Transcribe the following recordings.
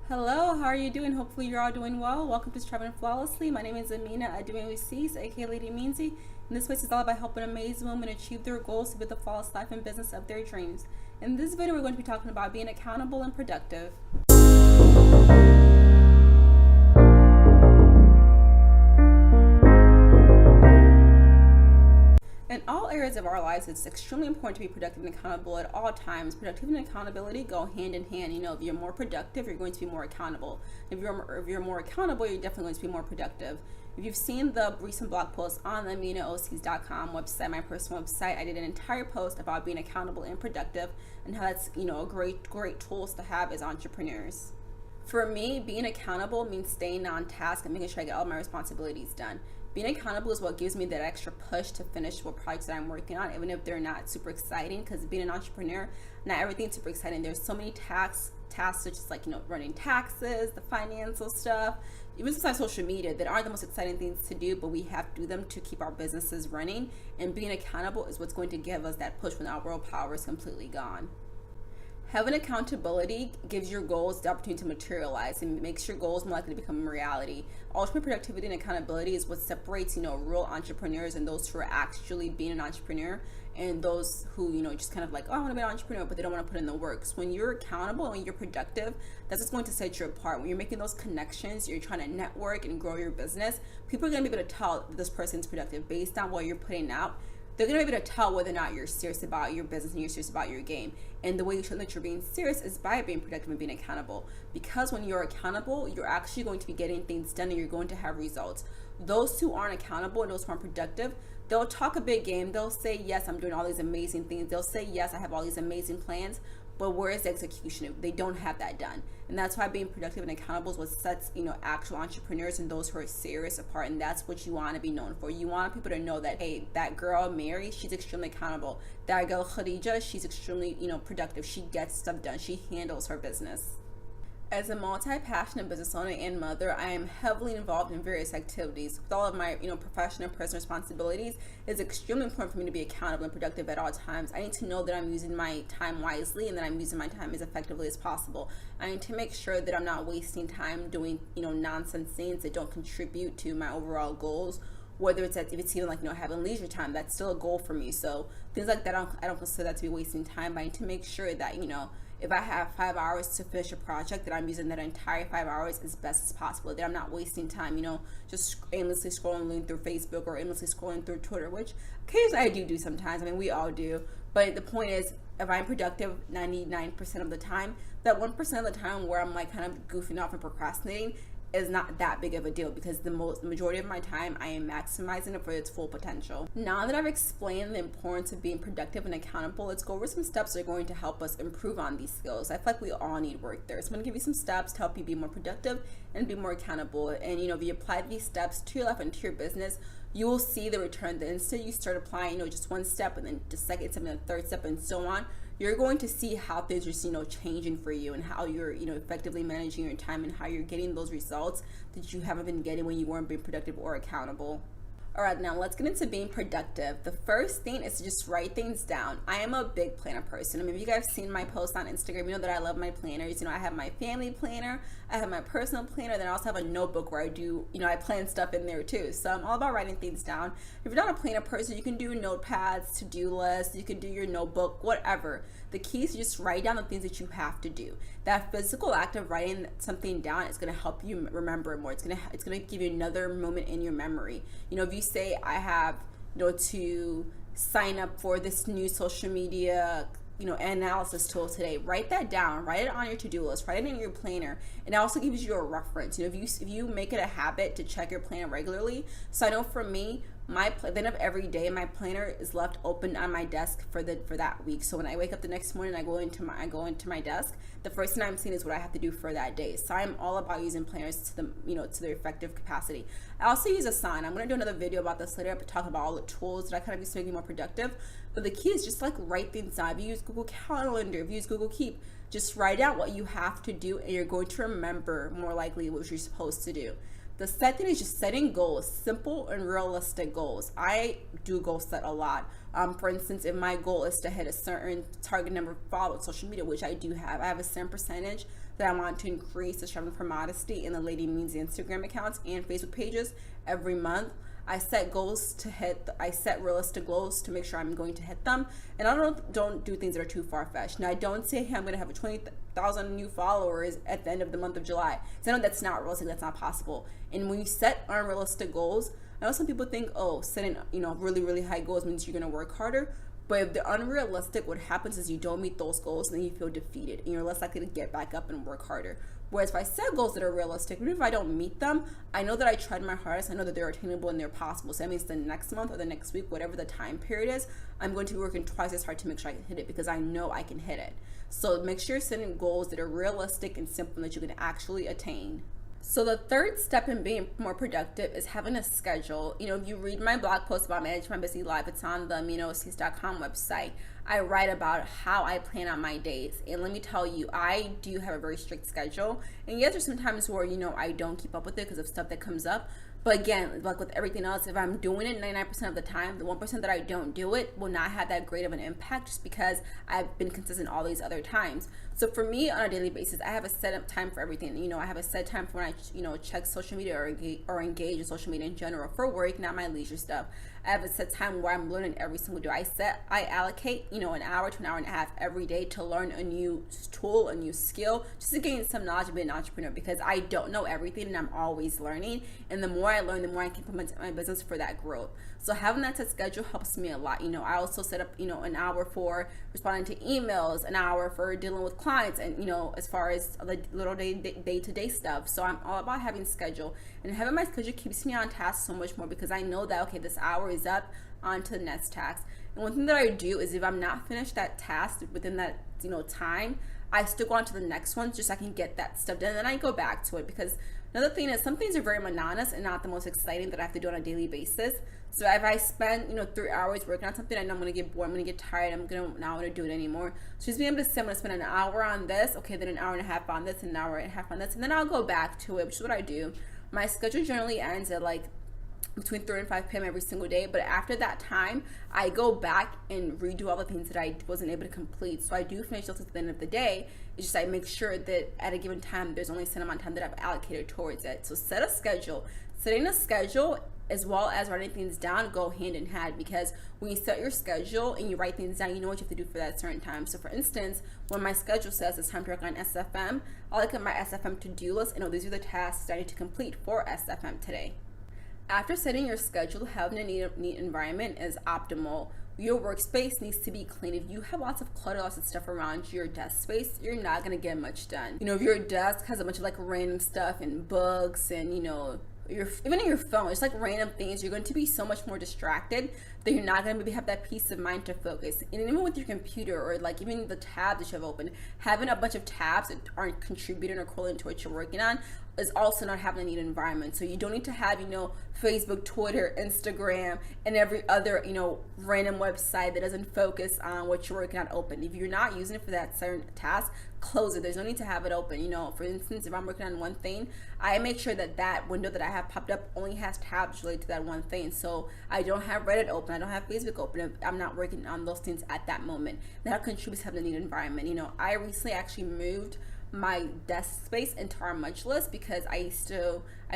Hello, how are you doing? Hopefully you're all doing well. Welcome to Traveling Flawlessly. My name is Amina Adume-Cis, aka Lady Meansy. And this place is all about helping amazing women achieve their goals to build the flawless life and business of their dreams. In this video, we're going to be talking about being accountable and productive. In all areas of our lives, it's extremely important to be productive and accountable at all times. Productivity and accountability go hand in hand. If you're more productive, you're going to be more accountable. If you're more accountable, you're definitely going to be more productive. If you've seen the recent blog post on the AminaOCs.com website, my personal website, I did an entire post about being accountable and productive and how that's a great tools to have as entrepreneurs. For me, being accountable means staying on task and making sure I get all my responsibilities done. Being accountable is what gives me that extra push to finish what projects that I'm working on, even if they're not super exciting, because being an entrepreneur, not everything's super exciting. There's so many tasks such as running taxes, the financial stuff, even sometimes social media that aren't the most exciting things to do, but we have to do them to keep our businesses running. And being accountable is what's going to give us that push when our willpower is completely gone. Having accountability gives your goals the opportunity to materialize and makes your goals more likely to become a reality. Ultimate productivity and accountability is what separates, real entrepreneurs and those who are actually being an entrepreneur, and those who, just kind of like, oh, I want to be an entrepreneur, but they don't want to put in the work. So when you're accountable and you're productive, that's what's going to set you apart. When you're making those connections, you're trying to network and grow your business, people are going to be able to tell that this person's productive based on what you're putting out. They're going to be able to tell whether or not you're serious about your business and you're serious about your game. And the way you show that you're being serious is by being productive and being accountable. Because when you're accountable, you're actually going to be getting things done and you're going to have results. Those who aren't accountable and those who aren't productive, they'll talk a big game. They'll say, yes, I'm doing all these amazing things. They'll say, yes, I have all these amazing plans. But where is the execution? They don't have that done. And that's why being productive and accountable is what sets, actual entrepreneurs and those who are serious apart. And that's what you want to be known for. You want people to know that, hey, that girl, Mary, she's extremely accountable. That girl, Khadija, she's extremely, productive. She gets stuff done. She handles her business. As a multi-passionate business owner and mother, I am heavily involved in various activities. With all of my, professional and personal responsibilities, it's extremely important for me to be accountable and productive at all times. I need to know that I'm using my time wisely and that I'm using my time as effectively as possible. I need to make sure that I'm not wasting time doing, nonsense things that don't contribute to my overall goals. Whether if it's even having leisure time, that's still a goal for me. So things like that, I don't consider that to be wasting time. But I need to make sure that, if I have 5 hours to finish a project, that I'm using that entire 5 hours as best as possible, that I'm not wasting time, just aimlessly scrolling through Facebook or aimlessly scrolling through Twitter, which occasionally I do sometimes. I mean, we all do. But the point is, if I'm productive 99% of the time, that 1% of the time where I'm kind of goofing off and procrastinating is not that big of a deal, because the majority of my time I am maximizing it for its full potential. Now that I've explained the importance of being productive and accountable, let's go over some steps that are going to help us improve on these skills. I feel like we all need work there. So I'm going to give you some steps to help you be more productive and be more accountable. And if you apply these steps to your life and to your business, you will see the return. The instant you start applying, just one step, and then the second step and the third step and so on, you're going to see how things are, changing for you, and how you're, effectively managing your time, and how you're getting those results that you haven't been getting when you weren't being productive or accountable. All right, now let's get into being productive. The first thing is to just write things down. I am a big planner person. I mean, if you guys have seen my posts on Instagram, you know that I love my planners. I have my family planner, I have my personal planner, then I also have a notebook where I do, I plan stuff in there too. So I'm all about writing things down. If you're not a planner person, you can do notepads, to-do lists, you can do your notebook, whatever. The key is to just write down the things that you have to do. That physical act of writing something down is going to help you remember it more. It's going to give you another moment in your memory. If you say, I have, to sign up for this new social media, analysis tool today, write that down, write it on your to-do list, write it in your planner, and it also gives you a reference. If you make it a habit to check your planner regularly. So I know for me, the end of every day, my planner is left open on my desk for that week. So when I wake up the next morning, I go into my desk, the first thing I'm seeing is what I have to do for that day. So I'm all about using planners to their effective capacity. I also use Asana. I'm going to do another video about this later, but talk about all the tools that I kind of use to make me more productive. But the key is just write things down. If you use Google Calendar, if you use Google Keep, just write out what you have to do, and you're going to remember more likely what you're supposed to do. The second is just setting goals, simple and realistic goals. I do goal set a lot. For instance, if my goal is to hit a certain target number of followers on social media, which I do have, I have a certain percentage that I want to increase the Striving for Modesty in the Lady Means Instagram accounts and Facebook pages every month. I set goals to hit. I set realistic goals to make sure I'm going to hit them, and I don't do things that are too far-fetched. Now, I don't say, hey, I'm going to have 20,000 new followers at the end of the month of July. So I know that's not realistic. That's not possible. And when you set unrealistic goals, I know some people think, oh, setting really, really high goals means you're going to work harder. But if they're unrealistic, what happens is you don't meet those goals, and then you feel defeated, and you're less likely to get back up and work harder. Whereas if I set goals that are realistic, even if I don't meet them, I know that I tried my hardest. I know that they're attainable and they're possible. So that means the next month or the next week, whatever the time period is, I'm going to be working twice as hard to make sure I can hit it, because I know I can hit it. So make sure you're setting goals that are realistic and simple that you can actually attain. So the third step in being more productive is having a schedule. If you read my blog post about managing my busy life, it's on the MinoSees.com website. I write about how I plan out my days. And let me tell you, I do have a very strict schedule. And yes, there's some times where, I don't keep up with it because of stuff that comes up. But again, like with everything else, if I'm doing it 99% of the time, the 1% that I don't do it will not have that great of an impact, just because I've been consistent all these other times. So for me, on a daily basis, I have a set up time for everything. I have a set time for when I, check social media or engage in social media in general for work, not my leisure stuff. I have a set time where I'm learning every single day. I allocate, an hour to an hour and a half every day to learn a new tool, a new skill, just to gain some knowledge of being an entrepreneur, because I don't know everything and I'm always learning. And the more I learn, the more I can implement my business for that growth. So having that set schedule helps me a lot. I also set up, an hour for responding to emails, an hour for dealing with clients, and, as far as the little day-to-day stuff. So I'm all about having schedule, and having my schedule keeps me on task so much more, because I know that, okay, this hour is up, on to the next task. And one thing that I do is if I'm not finished that task within that, time, I still go on to the next one just so I can get that stuff done, and then I go back to it. Because another thing is, some things are very monotonous and not the most exciting that I have to do on a daily basis. So if I spend 3 hours working on something, I know I'm going to get bored, I'm going to get tired, I'm going to not want to do it anymore. So just being able to say, I'm going to spend an hour on this, okay, then an hour and a half on this, and an hour and a half on this, and then I'll go back to it, which is what I do. My schedule generally ends at between 3 and 5 p.m. every single day, but after that time, I go back and redo all the things that I wasn't able to complete. So I do finish those at the end of the day. It's just I make sure that at a given time, there's only a certain amount of time that I've allocated towards it. So set a schedule. Setting a schedule as well as writing things down go hand in hand, because when you set your schedule and you write things down, you know what you have to do for that certain time. So for instance, when my schedule says it's time to work on SFM, I'll look at my SFM to-do list and know these are the tasks I need to complete for SFM today. After setting your schedule, having a neat environment is optimal. Your workspace needs to be clean. If you have lots of clutter, lots of stuff around your desk space, you're not going to get much done. If your desk has a bunch of random stuff and books and, even in your phone, it's random things, you're going to be so much more distracted that you're not going to maybe have that peace of mind to focus. And even with your computer or even the tabs that you have open, having a bunch of tabs that aren't contributing or correlating to what you're working on is also not having a neat environment. So you don't need to have, Facebook, Twitter, Instagram, and every other, random website that doesn't focus on what you're working on open. If you're not using it for that certain task, close it. There's no need to have it open. For instance, if I'm working on one thing, I make sure that that window that I have popped up only has tabs related to that one thing. So I don't have Reddit open, I don't have Facebook open if I'm not working on those things at that moment. That contributes to having a neat environment. I recently actually moved my desk space into our much list, because I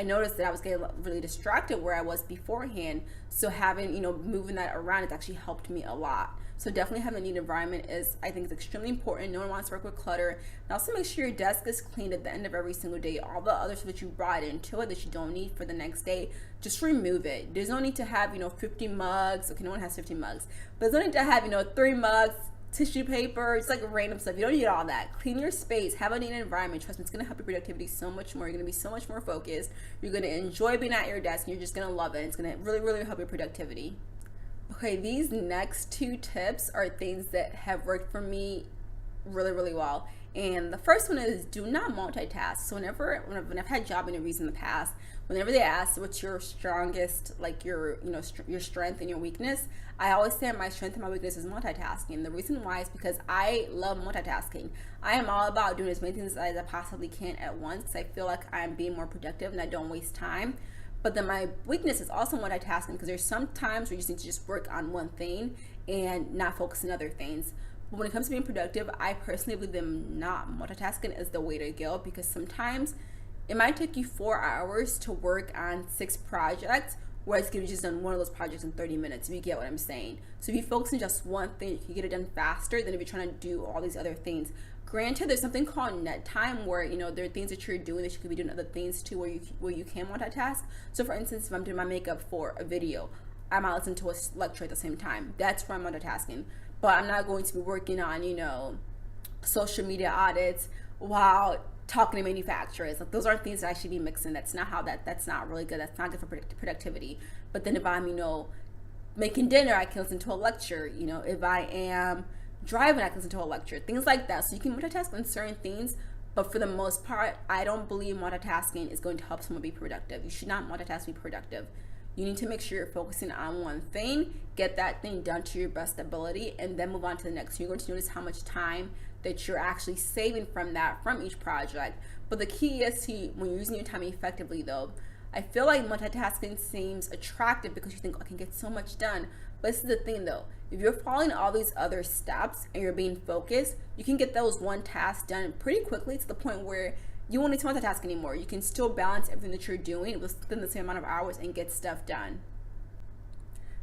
noticed that I was getting really distracted where I was beforehand. So having, moving that around, it's actually helped me a lot. So definitely having a neat environment I think is extremely important. No one wants to work with clutter. And also make sure your desk is clean at the end of every single day. All the other stuff that you brought into it that you don't need for the next day, just remove it. There's no need to have, 50 mugs. Okay, no one has 50 mugs. But there's no need to have, 3 mugs, tissue paper, it's random stuff. You don't need all that. Clean your space, have a neat environment. Trust me, it's going to help your productivity so much more. You're going to be so much more focused. You're going to enjoy being at your desk, and you're just going to love it. It's going to really, really help your productivity. Okay, these next 2 tips are things that have worked for me really, really well. And the first one is, do not multitask. So when I've had job interviews in the past, whenever they ask what's your strongest, your strength and your weakness, I always say my strength and my weakness is multitasking. The reason why is because I love multitasking. I am all about doing as many things as I possibly can at once, because I feel like I'm being more productive and I don't waste time. But then my weakness is also multitasking, because there's some times where you just need to just work on one thing and not focus on other things. But when it comes to being productive, I personally believe that not multitasking is the way to go, because sometimes it might take you 4 hours to work on 6 projects, whereas you could have just done one of those projects in 30 minutes, if you get what I'm saying. So if you focus on just one thing, you can get it done faster than if you're trying to do all these other things. Granted, there's something called net time where, there are things that you're doing that you could be doing other things too, where you can multitask. So for instance, if I'm doing my makeup for a video, I might listen to a lecture at the same time. That's where I'm multitasking. But I'm not going to be working on, social media audits while talking to manufacturers. Like, those aren't things that I should be mixing. That's not really good. That's not good for productivity. But then if I'm, making dinner, I can listen to a lecture. If I am driving, I can listen to a lecture. Things like that. So you can multitask on certain things, but for the most part, I don't believe multitasking is going to help someone be productive. You should not multitask to be productive. You need to make sure you're focusing on one thing, get that thing done to your best ability, and then move on to the next. You're going to notice how much time that you're actually saving from each project. But the key is when you're using your time effectively, though, I feel like multitasking seems attractive because you think, I can get so much done. But this is the thing, though. If you're following all these other steps and you're being focused, you can get those one task done pretty quickly, to the point where you won't need to multitask anymore. You can still balance everything that you're doing within the same amount of hours and get stuff done.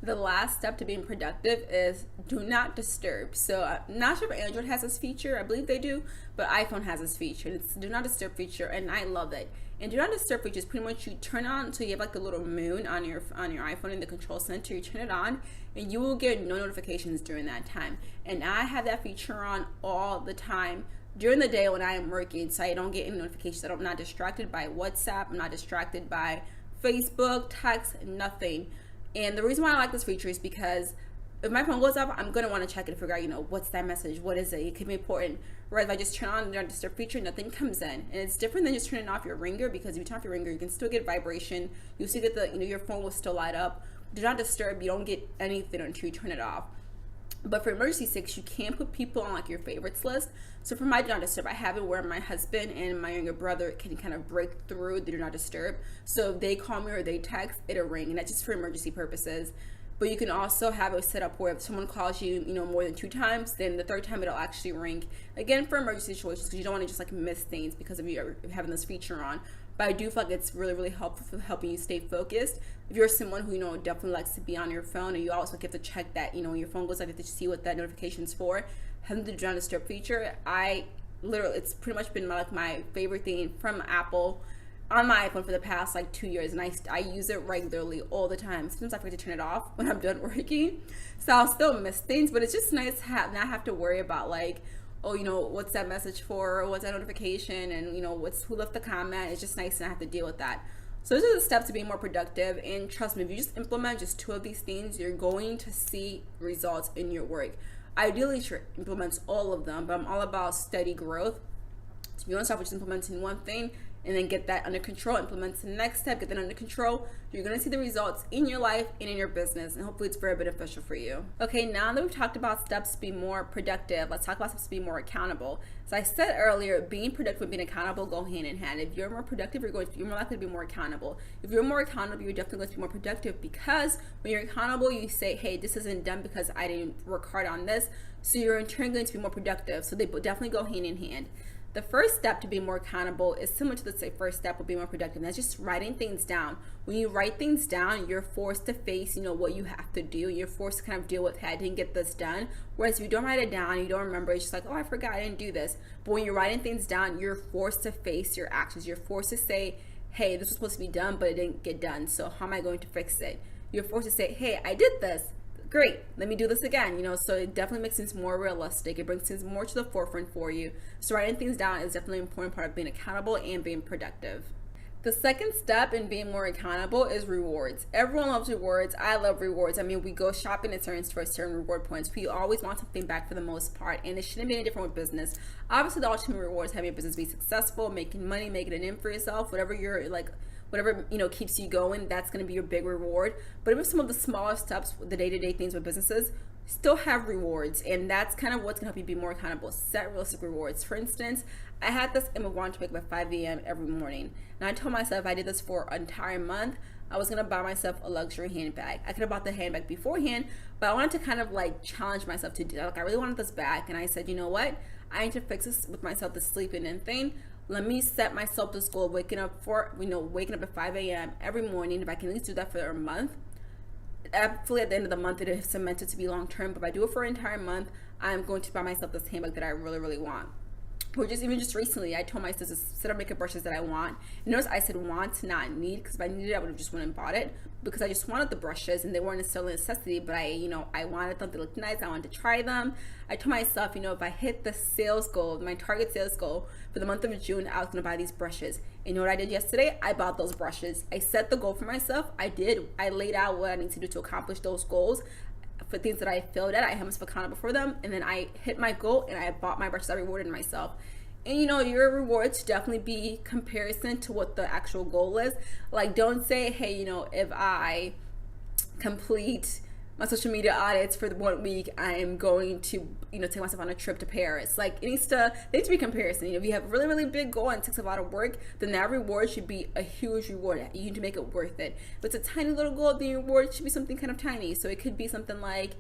The last step to being productive is do not disturb. So I'm not sure if Android has this feature. I believe they do, but iPhone has this feature. It's do not disturb feature, and I love it. And do not disturb feature is pretty much you turn on, so you have like a little moon on your iPhone in the control center. You turn it on, and you will get no notifications during that time. And I have that feature on all the time during the day when I am working, so I don't get any notifications. I'm not distracted by WhatsApp. I'm not distracted by Facebook, text, nothing. And the reason why I like this feature is because if my phone goes up, I'm going to want to check it to figure out, what's that message? What is it? It could be important. Whereas if I just turn on the Do Not Disturb feature, nothing comes in. And it's different than just turning off your ringer, because if you turn off your ringer, you can still get vibration. You still get your phone will still light up. Do Not Disturb, you don't get anything until you turn it off. But for emergency 6, you can put people on your favorites list. So for my Do Not Disturb, I have it where my husband and my younger brother can kind of break through the Do Not Disturb. So if they call me or they text, it'll ring, and that's just for emergency purposes. But you can also have it set up where if someone calls you, more than 2 times, then the 3rd time it'll actually ring. Again, for emergency situations, because you don't want to just miss things because of you having this feature on. But I do feel like it's really, really helpful for helping you stay focused. If you're someone who, definitely likes to be on your phone, and you always have to check that, when your phone goes up, you have to see what that notification's for. Having the Do Not Disturb feature, it's pretty much been my favorite thing from Apple on my iPhone for the past 2 years, and I use it regularly all the time. Sometimes I forget to turn it off when I'm done working, so I'll still miss things, but it's just nice to not have to worry about what's that message for, or what's that notification, and who left the comment. It's just nice to not have to deal with that. So those are the steps to being more productive, and trust me, if you just implement just 2 of these things, you're going to see results in your work. Ideally, you should implement all of them, but I'm all about steady growth. So if you want to start with just implementing one thing, and then get that under control, implement the next step, get that under control, you're going to see the results in your life and in your business, and hopefully it's very beneficial for you. Okay, now that we've talked about steps to be more productive, let's talk about steps to be more accountable. As I said earlier, being productive and being accountable go hand in hand. If you're more productive, you're more likely to be more accountable. If you're more accountable, you're definitely going to be more productive, because when you're accountable, you say, hey, this isn't done because I didn't work hard on this, so you're in turn going to be more productive. So they definitely go hand in hand. The first step to be more accountable is similar to the first step of being more productive. And that's just writing things down. When you write things down, you're forced to face, what you have to do. You're forced to kind of deal with, hey, I didn't get this done. Whereas if you don't write it down, you don't remember, it's just I forgot, I didn't do this. But when you're writing things down, you're forced to face your actions. You're forced to say, hey, this was supposed to be done, but it didn't get done. So how am I going to fix it? You're forced to say, hey, I did this. Great, let me do this again, so it definitely makes things more realistic. It brings things more to the forefront for you. So writing things down is definitely an important part of being accountable and being productive. The second step in being more accountable is rewards. Everyone loves rewards. I love rewards. I mean, we go shopping at certain stores, certain reward points. We always want something back for the most part, and it shouldn't be any different with business. Obviously, the ultimate reward is having your business be successful, making money, making a name for yourself, whatever keeps you going, that's going to be your big reward. But even some of the smaller steps, the day-to-day things with businesses, still have rewards, and that's kind of what's going to help you be more accountable. Set realistic rewards. For instance, I had this aim of wanting to wake up at 5 a.m. every morning, and I told myself if I did this for an entire month, I was gonna buy myself a luxury handbag. I could have bought the handbag beforehand, but I wanted to kind of like challenge myself to do that. Like, I really wanted this bag, and I said, you know what? I need to fix this with myself, the sleeping in thing. Let me set myself this goal of waking up at 5 a.m. every morning. If I can at least do that for a month, hopefully at the end of the month it is cemented to be long term. But if I do it for an entire month, I'm going to buy myself this handbag that I really, really want. Or just recently, I told my sister set up makeup brushes that I want. And notice I said want, not need, because if I needed it, I would have just went and bought it, because I just wanted the brushes and they weren't necessarily a necessity, but I wanted them to look nice. I wanted to try them. I told myself, if I hit the sales goal, my target sales goal for the month of June, I was gonna buy these brushes. And you know what I did yesterday? I bought those brushes. I set the goal for myself. I laid out what I need to do to accomplish those goals. For things that I failed at, I held myself accountable for them, and then I hit my goal and I bought my brushes. I rewarded myself. And your rewards should definitely be comparison to what the actual goal is. Like, don't say, hey, if I complete my social media audits for the 1 week, I'm going to take myself on a trip to Paris. Like, it needs to be comparison. If you have a really, really big goal and it takes a lot of work, then that reward should be a huge reward. You need to make it worth it. If it's a tiny little goal, the reward should be something kind of tiny. So it could be something like,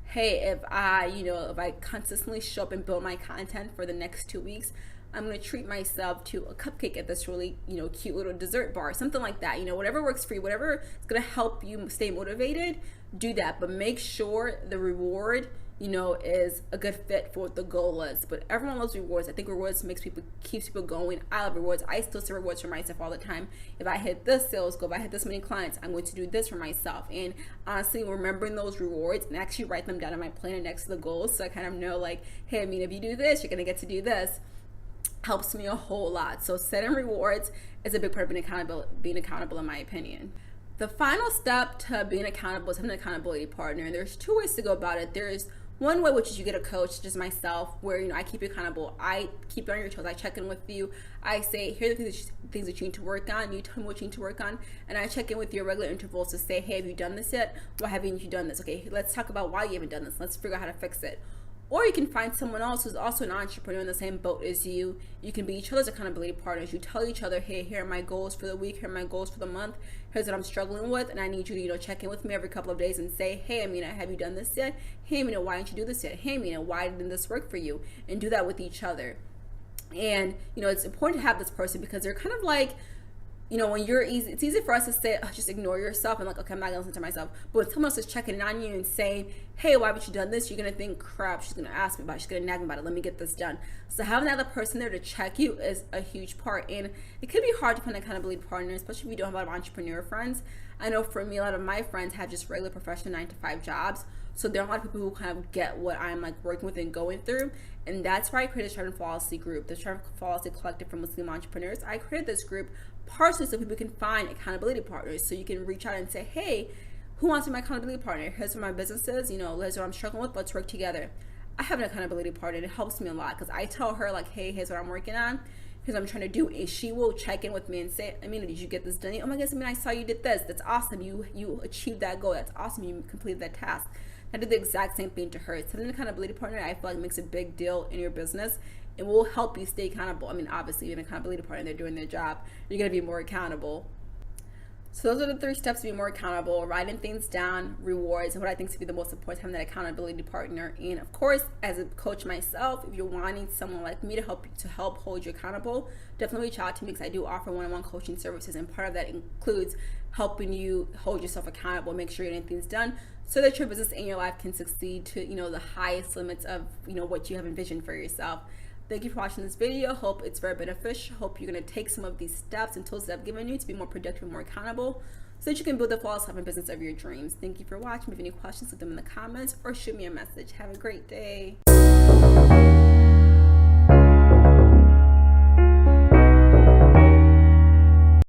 hey, if I consistently show up and build my content for the next 2 weeks, I'm going to treat myself to a cupcake at this really, cute little dessert bar, something like that. Whatever works for you, whatever is going to help you stay motivated, do that. But make sure the reward, is a good fit for what the goal is. But everyone loves rewards. I think rewards keeps people going. I love rewards. I still set rewards for myself all the time. If I hit this sales goal, if I hit this many clients, I'm going to do this for myself. And honestly, remembering those rewards and actually write them down in my planner next to the goals, so I kind of know, like, hey, if you do this, you're going to get to do this, helps me a whole lot. So setting rewards is a big part of being accountable in my opinion. The final step to being accountable is having an accountability partner. And there's 2 ways to go about it. There's one way, which is you get a coach, just myself, where I keep you accountable. I keep you on your toes. I check in with you. I say, here are the things that you need to work on. You tell me what you need to work on, and I check in with your regular intervals to say, hey, have you done this yet? Why haven't you done this? Okay, let's talk about why you haven't done this. Let's figure out how to fix it. Or you can find someone else who's also an entrepreneur in the same boat as you. You can be each other's accountability partners. You tell each other, hey, here are my goals for the week, here are my goals for the month, here's what I'm struggling with, and I need you to, check in with me every couple of days and say, hey, Amina, have you done this yet? Hey, Amina, why didn't you do this yet? Hey, Amina, why didn't this work for you? And do that with each other. And, it's important to have this person, because they're kind of like, when it's easy for us to say, just ignore yourself and like, okay, I'm not gonna listen to myself. But when someone else is checking in on you and saying, hey, why haven't you done this? You're gonna think, crap, she's gonna ask me about it. She's gonna nag me about it. Let me get this done. So having that other person there to check you is a huge part. And it can be hard to find an accountability partner, especially if you don't have a lot of entrepreneur friends. I know for me, a lot of my friends have just regular professional 9-to-5 jobs. So there are a lot of people who kind of get what I'm like working with and going through. And that's why I created Strive Flawlessly group, the Strive Flawlessly Collective for Muslim entrepreneurs. I created this group partially so people can find accountability partners. So you can reach out and say, hey, who wants to be my accountability partner? Here's what my business is, here's what I'm struggling with, let's work together. I have an accountability partner, and it helps me a lot, because I tell her, like, hey, here's what I'm working on, here's what I'm trying to do, and she will check in with me and say, Amina, did you get this done? Oh my goodness, I saw you did this. That's awesome. You achieved that goal. That's awesome. You completed that task. I did the exact same thing to her. Setting an accountability partner, I feel like, makes a big deal in your business. It will help you stay accountable. Obviously, you're an accountability partner, they're doing their job, you're going to be more accountable. So those are the 3 steps to be more accountable: writing things down, rewards, and what I think to be the most important, having that accountability partner. And of course, as a coach myself, if you're wanting someone like me to help hold you accountable, definitely reach out to me, because I do offer one-on-one coaching services, and part of that includes helping you hold yourself accountable, make sure you're getting things done, so that your business and your life can succeed to the highest limits of what you have envisioned for yourself. Thank you for watching this video. Hope it's very beneficial. Hope you're going to take some of these steps and tools that I've given you to be more productive and more accountable, so that you can build the flawless life and business of your dreams. Thank you for watching. If you have any questions, leave them in the comments or shoot me a message. Have a great day.